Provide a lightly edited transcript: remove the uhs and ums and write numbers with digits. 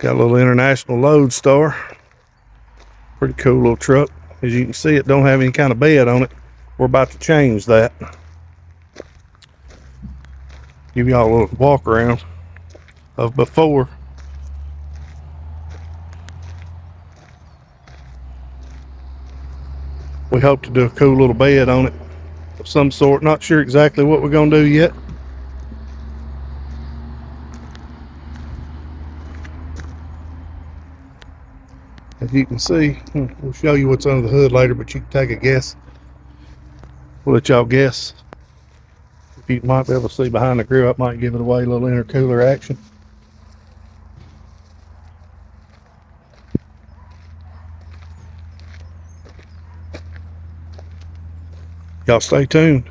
Got a little international load star. Pretty cool little truck. As you can see, it don't have any kind of bed on it. We're about to change that. Give y'all a little walk around of before. We hope to do a cool little bed on it of some sort. Not sure exactly what we're gonna do yet. As you can see, we'll show you what's under the hood later, but you can take a guess. We'll let y'all guess. If you might be able to see behind the grill, I might give it away, a little intercooler action. Y'all stay tuned.